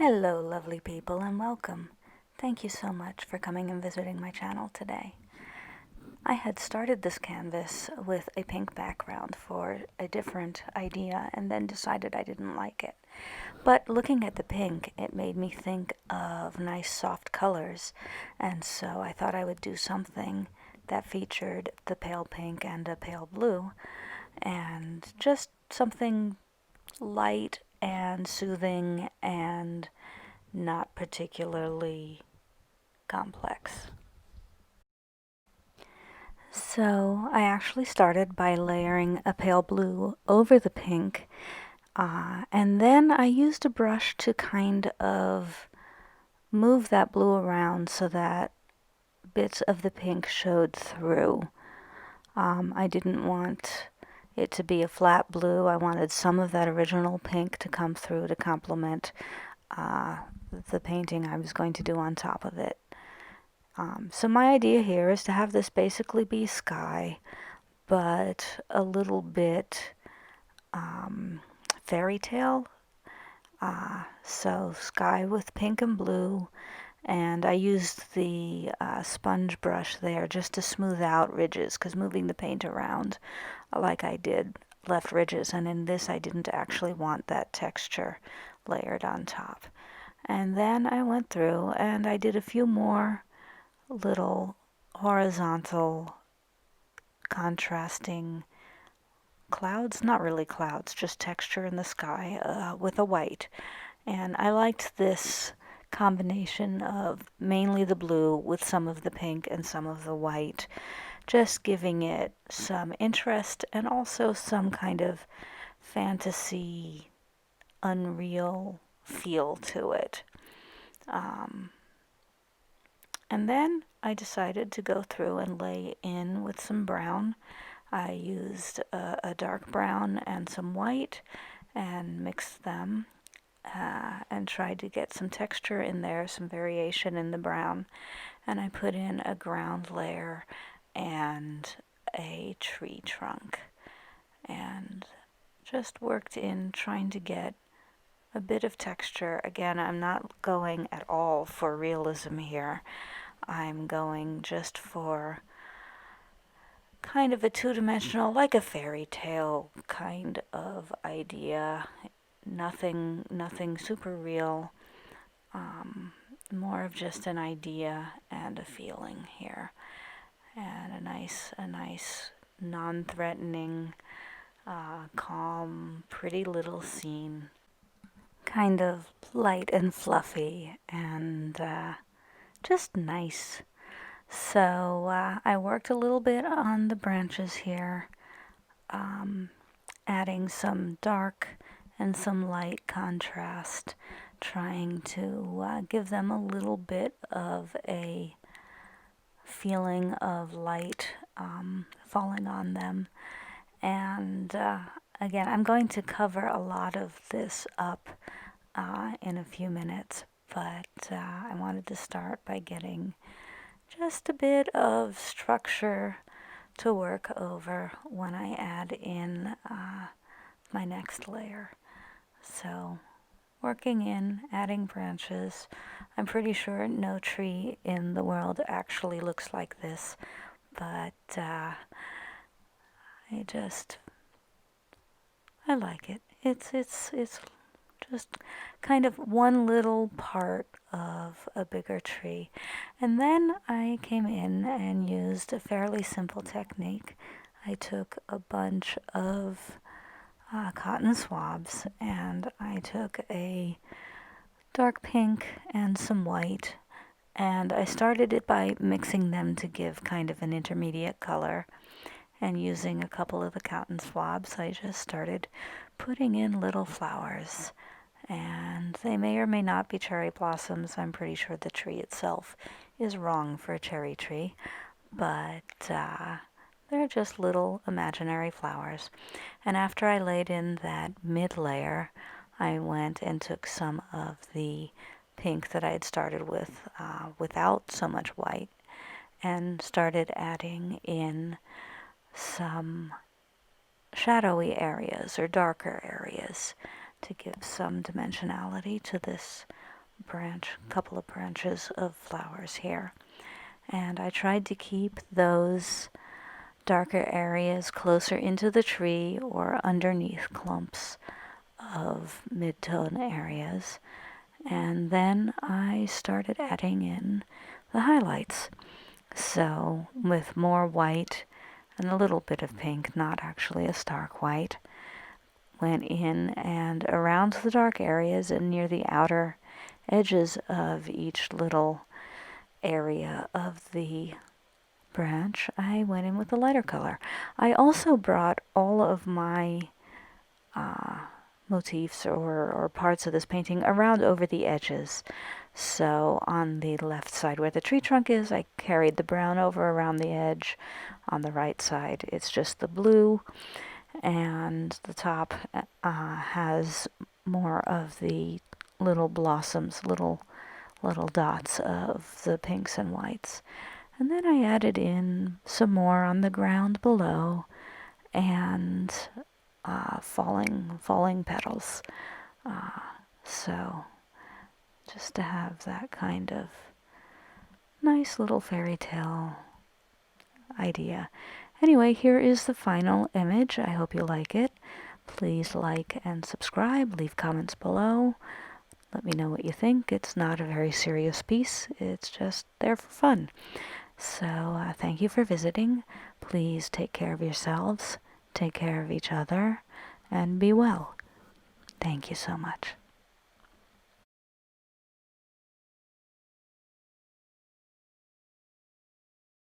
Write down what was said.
Hello, lovely people, and welcome. Thank you so much for coming and visiting my channel today. I had started this canvas with a pink background for a different idea and then decided I didn't like it. But looking at the pink, it made me think of nice soft colors, and so I thought I would do something that featured the pale pink and a pale blue, and just something light and soothing and not particularly complex. So I actually started by layering a pale blue over the pink, and then I used a brush to kind of move that blue around so that bits of the pink showed through. I didn't want it to be a flat blue. I wanted some of that original pink to come through to complement the painting I was going to do on top of it. So my idea here is to have this basically be sky, but a little bit fairy tale. So sky with pink and blue, and I used the sponge brush there just to smooth out ridges, because moving the paint around like I did left ridges, and in this I didn't actually want that texture layered on top. And then I went through and I did a few more little horizontal contrasting clouds, not really clouds, just texture in the sky with a white. And I liked this combination of mainly the blue with some of the pink and some of the white, just giving it some interest and also some kind of fantasy, unreal feel to it. And then I decided to go through and lay in with some brown. I used a dark brown and some white and mixed them and tried to get some texture in there, some variation in the brown. And I put in a ground layer and a tree trunk and just worked in trying to get a bit of texture. Again, I'm not going at all for realism here. I'm going just for kind of a two-dimensional, like a fairy tale kind of idea. Nothing super real. More of just an idea and a feeling here, and a nice non-threatening, calm, pretty little scene. Kind of light and fluffy and just nice. So I worked a little bit on the branches here, adding some dark and some light contrast, trying to give them a little bit of a feeling of light falling on them. And again, I'm going to cover a lot of this up in a few minutes, but I wanted to start by getting just a bit of structure to work over when I add in my next layer. So working in, adding branches. I'm pretty sure no tree in the world actually looks like this, but I like it. It's just kind of one little part of a bigger tree. And then I came in and used a fairly simple technique. I took a bunch of cotton swabs and I took a dark pink and some white, and I started it by mixing them to give kind of an intermediate color. And using a couple of the cotton swabs, I just started putting in little flowers, and they may or may not be cherry blossoms. I'm pretty sure the tree itself is wrong for a cherry tree, but they're just little imaginary flowers. And after I laid in that mid layer, I went and took some of the pink that I had started with without so much white, and started adding in some shadowy areas or darker areas to give some dimensionality to this couple of branches of flowers here. And I tried to keep those darker areas closer into the tree or underneath clumps of mid-tone areas. And then I started adding in the highlights. So with more white and a little bit of pink, not actually a stark white, went in and around the dark areas and near the outer edges of each little area of the branch, I went in with a lighter color. I also brought all of my motifs or parts of this painting around over the edges. So on the left side where the tree trunk is, I carried the brown over around the edge. On the right side, it's just the blue, and the top has more of the little blossoms, little dots of the pinks and whites. And then I added in some more on the ground below, and falling petals. So just to have that kind of nice little fairy tale idea. Anyway, here is the final image. I hope you like it. Please like and subscribe. Leave comments below. Let me know what you think. It's not a very serious piece. It's just there for fun. So thank you for visiting. Please take care of yourselves. Take care of each other. And be well. Thank you so much.